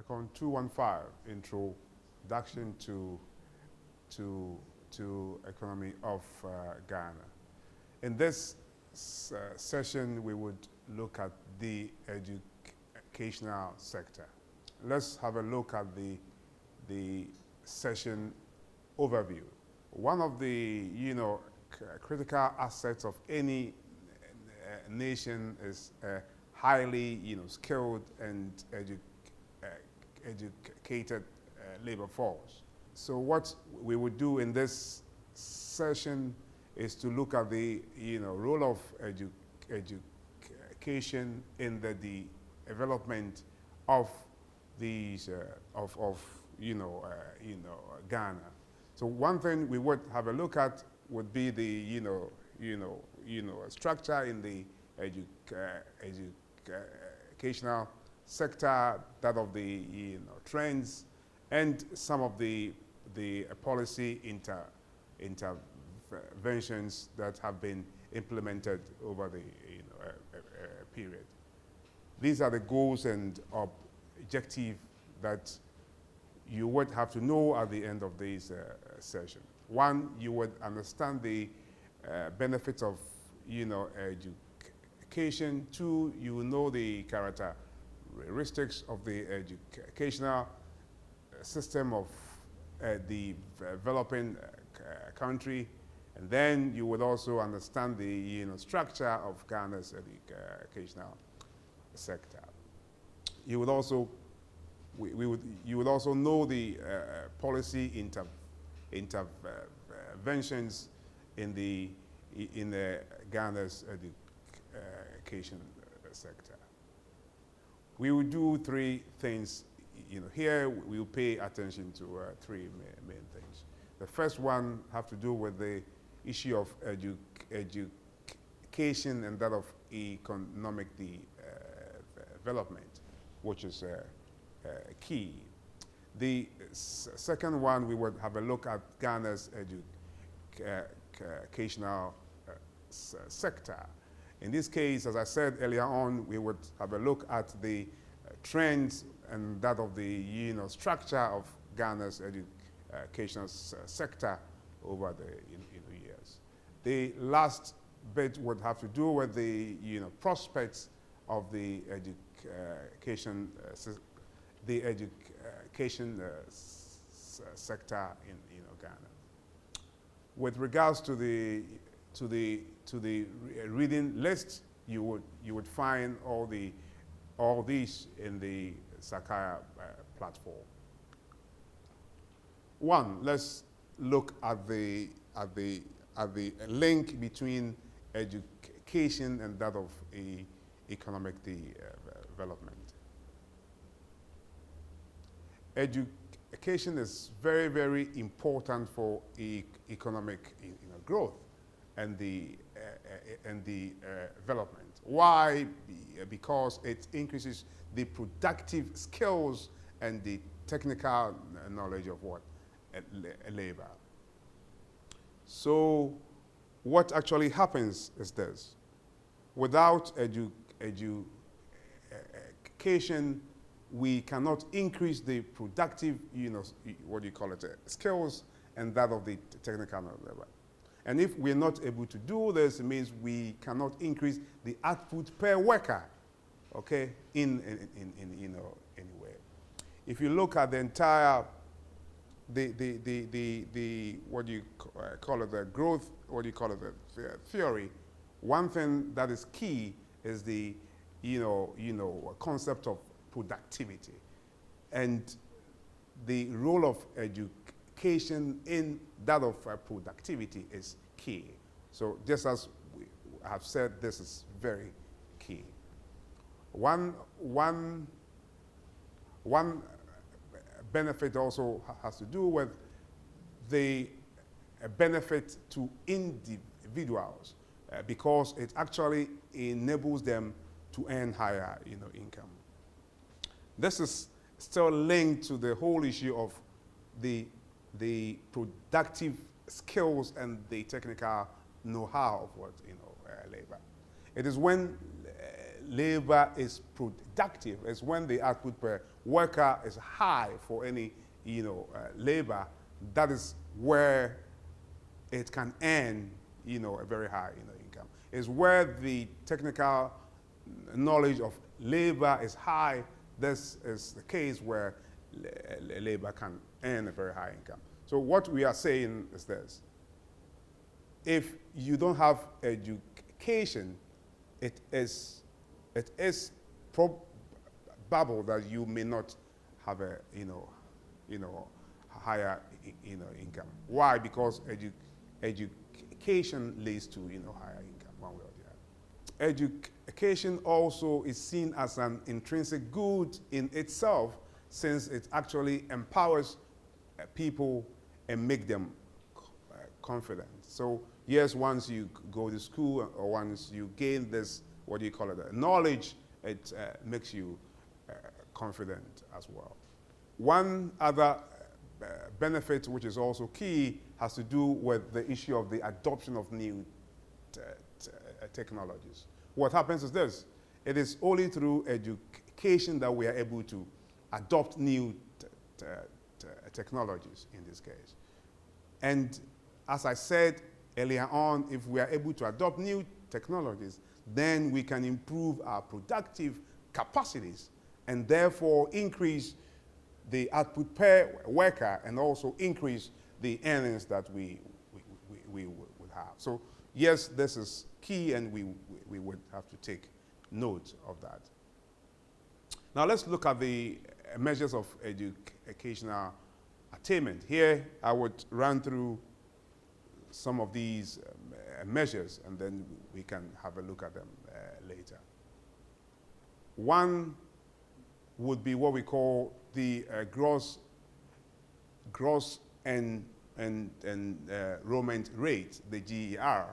ECON 215, Introduction to Economy of Ghana. In this session, we would look at the educational sector. Let's have a look at the session overview. One of the critical assets of any nation is a highly skilled and educated labor force. So what we would do in this session is to look at the role of education in the development of these Ghana. So one thing we would have a look at would be the structure in the educational sector, that of the trends, and some of the policy interventions that have been implemented over the period. These are the goals and objectives that you would have to know at the end of this session. One, you would understand the benefits of education. Two, you will know the characteristics of the educational system of the developing country, and then you would also understand the structure of Ghana's educational sector. You would also you would also know the policy interventions in the Ghana's education sector. We will do three things. Here we'll pay attention to three main things. The first one have to do with the issue of education and that of economic development, which is key. The second one, we would have a look at Ghana's educational sector. In this case, as I said earlier on, we would have a look at the trends and that of the structure of Ghana's educational sector over the years. The last bit would have to do with the prospects of the education sector in Ghana. With regards to the reading list, you would find all these in the Sakaya platform. One, let's look at the link between education and that of economic development. Education is very, very important for economic growth and the development. Why? Because it increases the productive skills and the technical knowledge of labor. So what actually happens is this: without education, we cannot increase the productive, skills and that of the technical labor. And if we're not able to do this, it means we cannot increase the output per worker, okay, in any way. If you look at the entire, the growth, the theory, one thing that is key is the, concept of productivity. And the role of education in that of productivity is key. So just as we have said, this is very key. One benefit also has to do with the benefit to individuals because it actually enables them to earn higher income. This is still linked to the whole issue of the productive skills and the technical know-how of labor. It is when labor is productive. It's when the output per worker is high for any, labor. That is where it can earn, a very high, income. It's where the technical knowledge of labor is high. This is the case where labor can earn a very high income. So what we are saying is this: if you don't have education, it is probable that you may not have a higher income. Why? Because education leads to higher income one way or the other. Education also is seen as an intrinsic good in itself, since it actually empowers people and make them confident. So yes, once you go to school or once you gain this, what do you call it, knowledge, it makes you confident as well. One other benefit, which is also key, has to do with the issue of the adoption of new technologies. What happens is this: it is only through education that we are able to adopt new technologies in this case. And as I said earlier on, if we are able to adopt new technologies, then we can improve our productive capacities and therefore increase the output per worker and also increase the earnings that we would have. So yes, this is key, and we would have to take note of that. Now let's look at the measures of educational attainment. Here I would run through some of these measures, and then we can have a look at them later. One would be what we call the gross enrollment rate, the GER.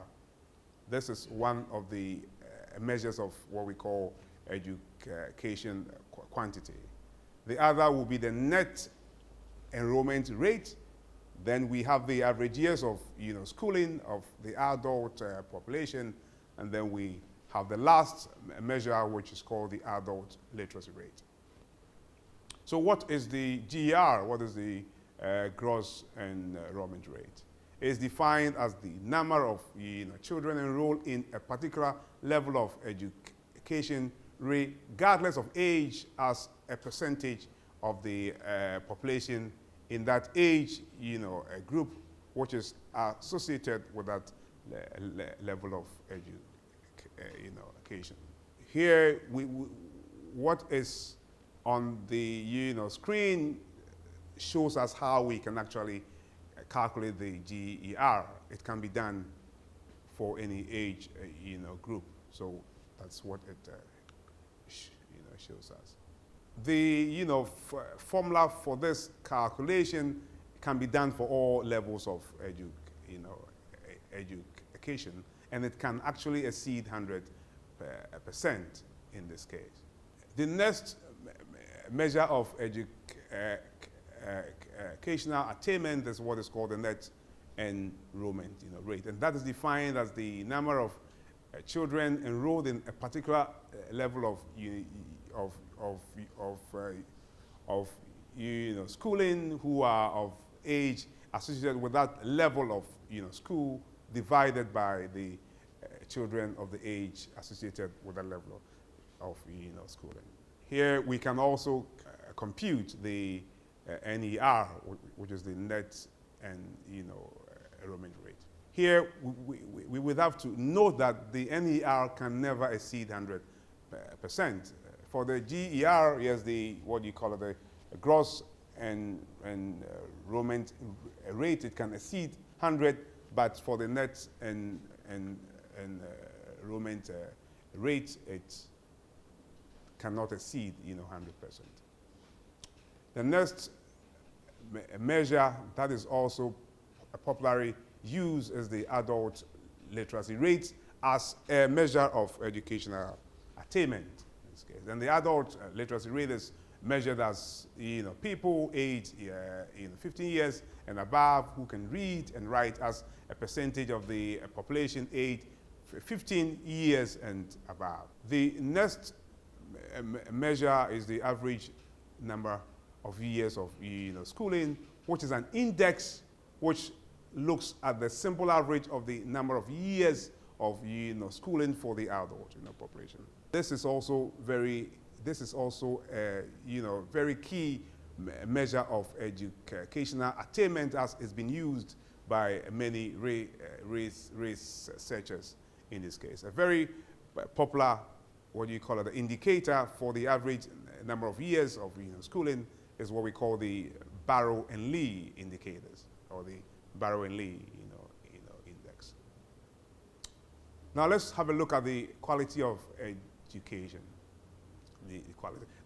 This is one of the measures of what we call education quantity. The other will be the net enrollment rate. Then we have the average years of schooling of the adult population, and then we have the last measure, which is called the adult literacy rate. So what is the GER? What is the gross enrollment rate? It is defined as the number of children enrolled in a particular level of education, regardless of age, as a percentage of the population in that age, a group which is associated with that level of education. Here, what is on the screen shows us how we can actually calculate the GER. It can be done for any age, group. So that's what it shows us. The formula for this calculation can be done for all levels of education, and it can actually exceed 100% in this case. The next measure of educational attainment is what is called the net enrollment rate, and that is defined as the number of children enrolled in a particular level of schooling who are of age associated with that level of school, divided by the children of the age associated with that level of schooling. Here we can also compute the NER, which is the net enrollment rate. Here we would have to note that the NER can never exceed 100%. For the GER, yes, what you call it, the gross enrollment rate, it can exceed 100, but for the net enrollment rate, it cannot exceed 100%. The next measure that is also popularly used is the adult literacy rate as a measure of educational attainment in this case. And the adult literacy rate is measured as people aged 15 years and above who can read and write as a percentage of the population aged 15 years and above. The next measure is the average number of years of schooling, which is an index which looks at the simple average of the number of years of schooling for the adult population. This is also very very key measure of educational attainment, as it's been used by many researchers in this case. A very popular, indicator for the average number of years of schooling is what we call the Barrow and Lee indicators, or the Barrow and Lee index. Now let's have a look at the quality of education.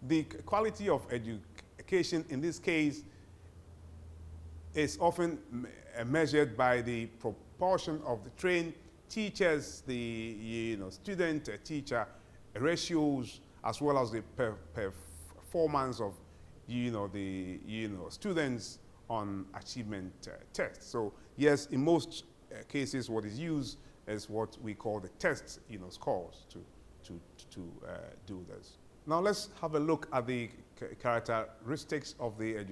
The quality of education in this case is often measured by the proportion of the trained teachers, the student-teacher ratios, as well as the performance of the students on achievement tests. So yes, in most cases, what is used is what we call the test scores to do this. Now let's have a look at the characteristics of the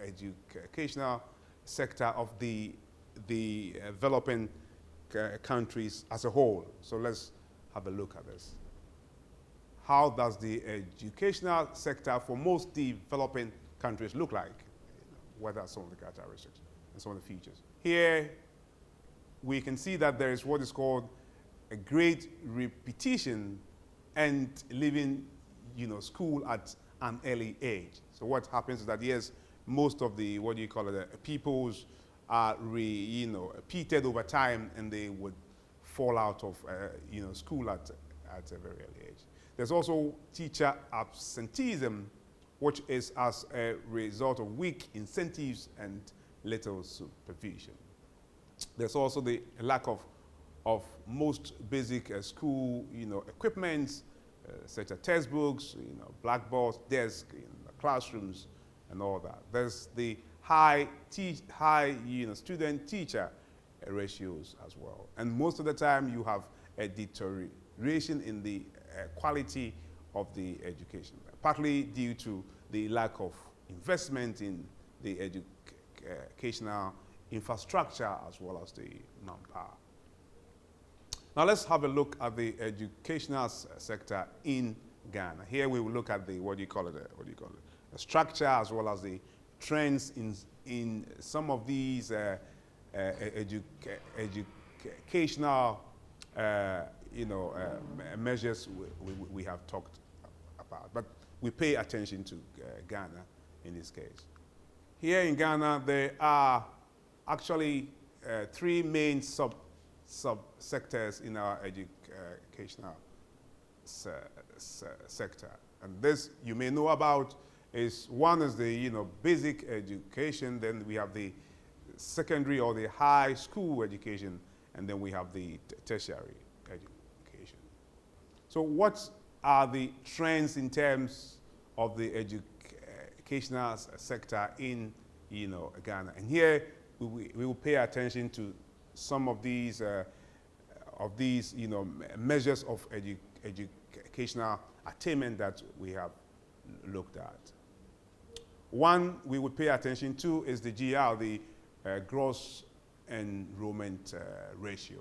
educational sector of the developing countries as a whole. So let's have a look at this. How does the educational sector for most developing countries look like? What are some of the characteristics and some of the features? Here we can see that there is what is called a great repetition and leaving school at an early age. So what happens is that yes, most of the peoples are repeated over time, and they would fall out of school at a very early age. There's also teacher absenteeism, which is as a result of weak incentives and little supervision. There's also the lack of most basic school equipment, such as textbooks, blackboards, desks, classrooms, and all that. There's the high student-teacher ratios as well. And most of the time you have a deterioration in the quality of the education, partly due to the lack of investment in the educational infrastructure as well as the manpower. Now let's have a look at the educational sector in Ghana. Here we will look at the the structure as well as the trends in some of these educational measures we have talked about. But we pay attention to Ghana in this case. Here in Ghana, there are actually three main sub-sectors in our educational sector. And this you may know about is one is the basic education, then we have the secondary or the high school education, and then we have the tertiary education. So what are the trends in terms of the educational sector in Ghana? And here we will pay attention to some of these measures of educational attainment that we have looked at. One we would pay attention to is the GR, the gross enrollment ratio.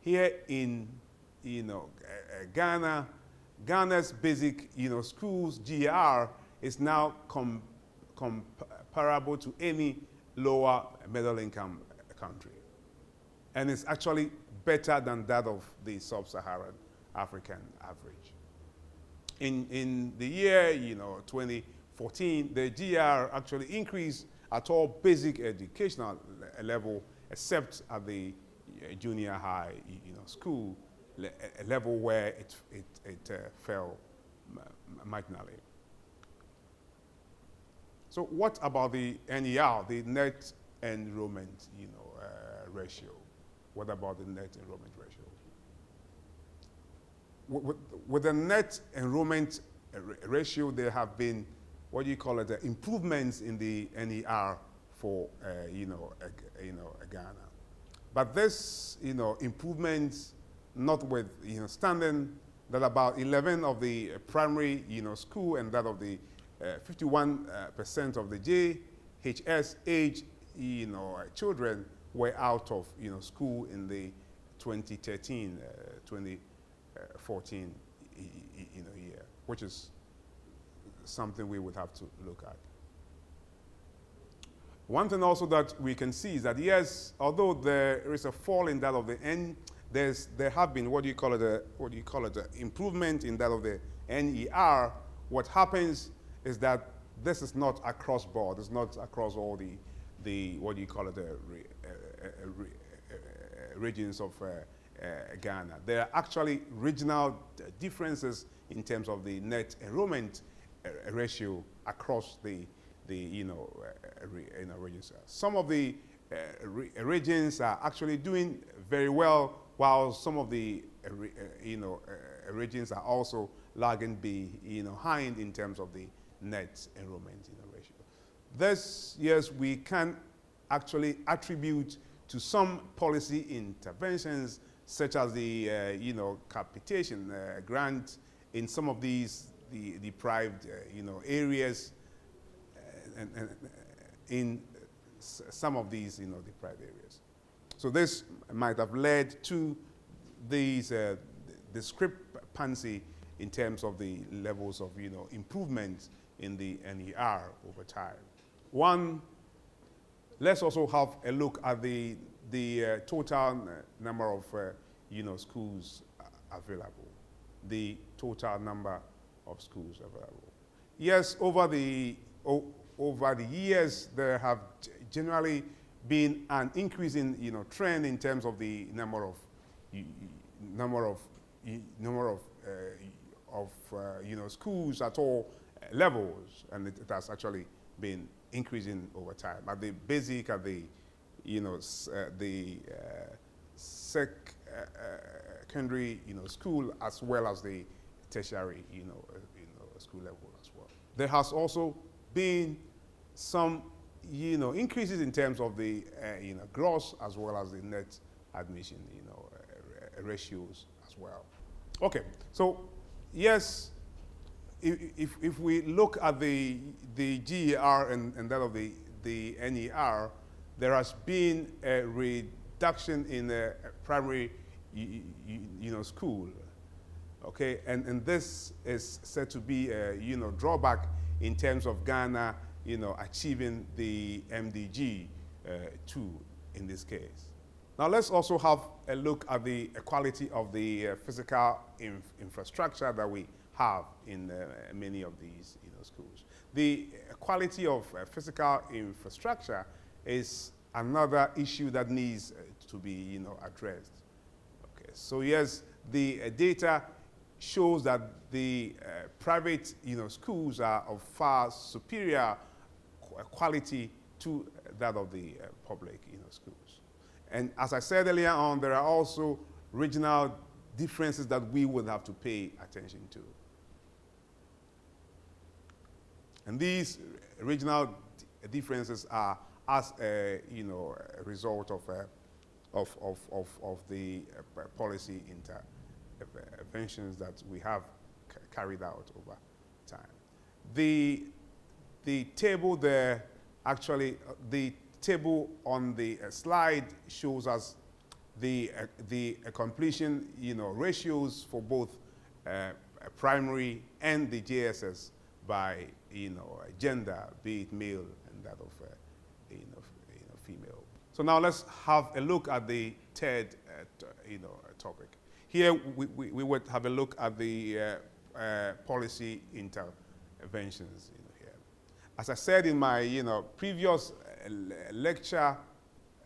Here in Ghana's basic schools GR is now comparable to any lower middle income country, and it's actually better than that of the sub-Saharan African average. In the year 2014, the GR actually increased at all basic educational level, except at the junior high school level, where it fell marginally. So what about the NER, the net enrollment ratio? What about the net enrollment ratio? With the net enrollment ratio, there have been improvements in the NER for Ghana. But this improvements notwithstanding that about 11 of the primary, school and that of the 51% of the JHS age, children were out of, school in the 2013, 2014, year, which is something we would have to look at. One thing also that we can see is that yes, although there is a fall in that of the N, there have been what do you call it, improvement in that of the NER. What happens is that this is not across board. It's not across all the regions of Ghana. There are actually regional differences in terms of the net enrollment ratio across the regions. Some of the regions are actually doing very well, while some of the regions are also lagging behind in terms of the net enrollment ratio. This, yes, we can actually attribute to some policy interventions, such as the capitation grant in some of these deprived areas, and in some of these deprived areas. So this might have led to these discrepancy in terms of the levels of improvement in the NER over time. One, let's also have a look at the total number of schools available. The total number of schools available. Yes, over the years, there have generally been an increasing trend in terms of the number of schools at all levels, and it has actually been increasing over time. At the basic, at the secondary school, as well as the tertiary school level as well. There has also been some increases in terms of the gross as well as the net admission ratios as well. Okay, so yes, if we look at the GER and that of the NER, there has been a reduction in the primary school. Okay, and this is said to be a drawback in terms of Ghana achieving the MDG 2 in this case. Now let's also have a look at the quality of the physical infrastructure that we have in many of these schools. The quality of physical infrastructure is another issue that needs to be addressed. Okay, so yes, the data shows that the private schools are of far superior quality to that of the public schools. And as I said earlier on, there are also regional differences that we would have to pay attention to. And these regional differences are as a result of the policy interventions that we have carried out over time. The table there, actually, the table on the slide shows us the completion ratios for both primary and the JSS by gender, be it male and that of female. So now let's have a look at the third topic. Here we would have a look at the policy interventions here. As I said in my previous lecture,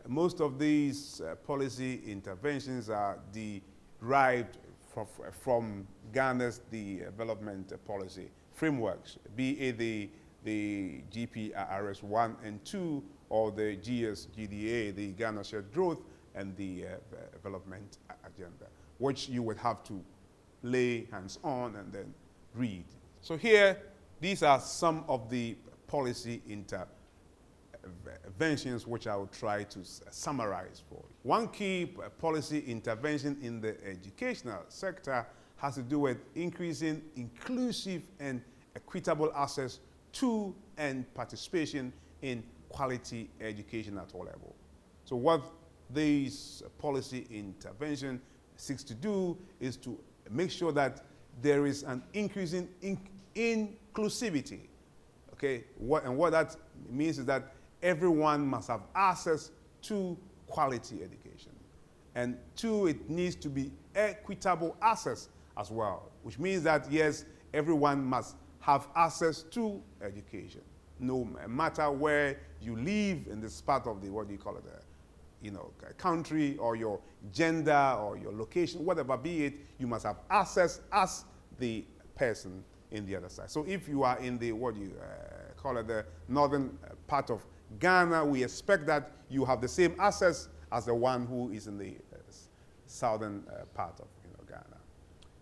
most of these policy interventions are derived from Ghana's development policy frameworks, be it the GPRS 1 and 2 or the GSGDA, the Ghana Shared Growth and the Development Agenda, which you would have to lay hands on and then read. So here, these are some of the policy interventions which I will try to summarize for you. One key policy intervention in the educational sector has to do with increasing inclusive and equitable access to and participation in quality education at all levels. So what this policy intervention seeks to do is to make sure that there is an increasing inclusivity. Okay, what that means is that everyone must have access to quality education. And two, it needs to be equitable access as well, which means that yes, everyone must have access to education, no matter where you live in this part of the, what do you call it, country, or your gender, or your location, whatever be it, you must have access as the person in the other side. So if you are in the, what do you call it, the northern part of Ghana, we expect that you have the same access as the one who is in the southern part of Ghana.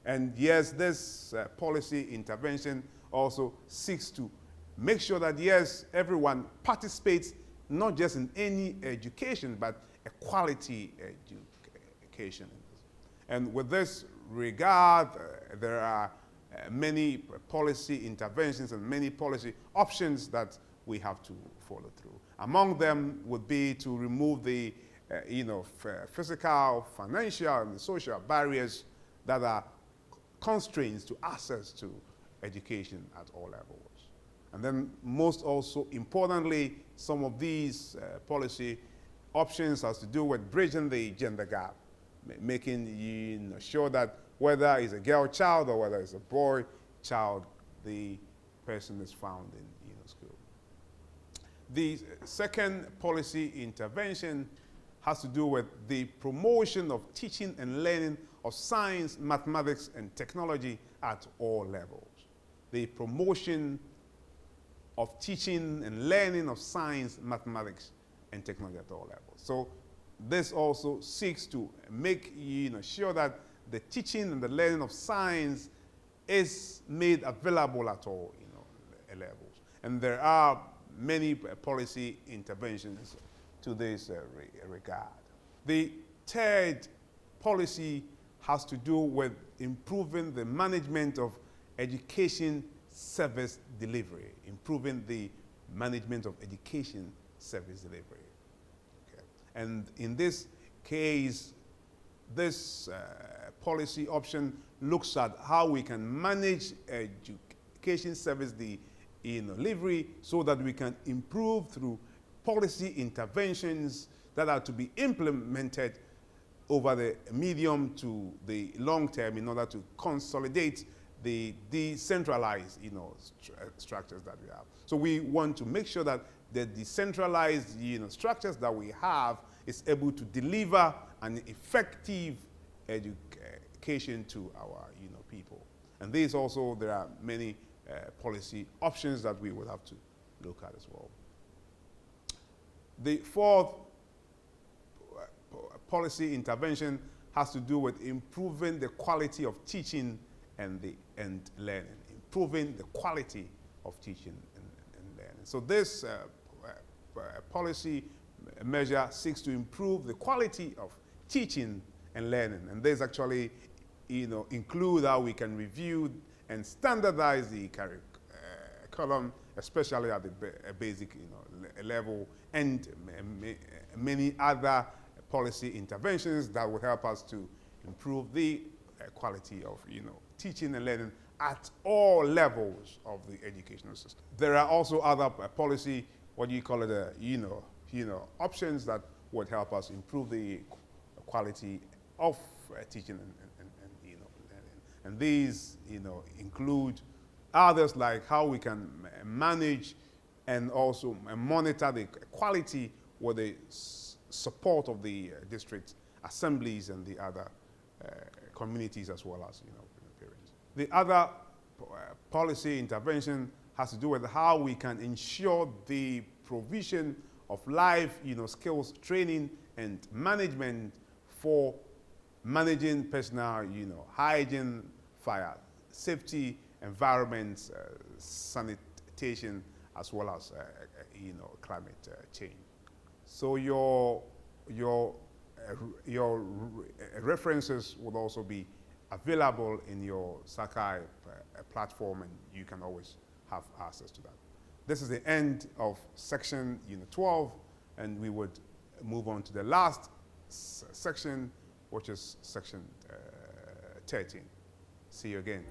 And yes, this policy intervention also seeks to make sure that yes, everyone participates not just in any education, but a quality education. And with this regard, there are many policy interventions and many policy options that we have to follow through. Among them would be to remove the physical, financial, and social barriers that are constraints to access to education at all levels. And then most also importantly, some of these policy options has to do with bridging the gender gap, making sure that whether it's a girl child or whether it's a boy child, the person is found in school. The second policy intervention has to do with the promotion of teaching and learning of science, mathematics, and technology at all levels. The promotion of teaching and learning of science, mathematics, and technology at all levels. So this also seeks to make sure that the teaching and the learning of science is made available at all levels. And there are many policy interventions to this regard. The third policy has to do with improving the management of education service delivery, improving the management of education service delivery. Okay. And in this case, this policy option looks at how we can manage education service delivery so that we can improve through policy interventions that are to be implemented over the medium to the long term in order to consolidate the decentralized structures that we have. So we want to make sure that the decentralized structures that we have is able to deliver an effective education to our people. And these also, there are many policy options that we will have to look at as well. The fourth policy intervention has to do with improving the quality of teaching and learning, improving the quality of teaching and learning. So this policy measure seeks to improve the quality of teaching and learning, and this actually include how we can review and standardize the curriculum, especially at the basic level, and many other policy interventions that will help us to improve the quality of teaching and learning at all levels of the educational system. There are also other policy, options that would help us improve the quality of teaching and learning. And these include others like how we can manage and also monitor the quality with the support of the district assemblies and the other communities as well as parents. The other policy intervention has to do with how we can ensure the provision of life skills training and management for managing personal hygiene, fire safety, environment, sanitation as well as climate change. So your references will also be available in your Sakai platform, and you can always have access to that. This is the end of section Unit 12, and we would move on to the last section, which is section 13. See you again.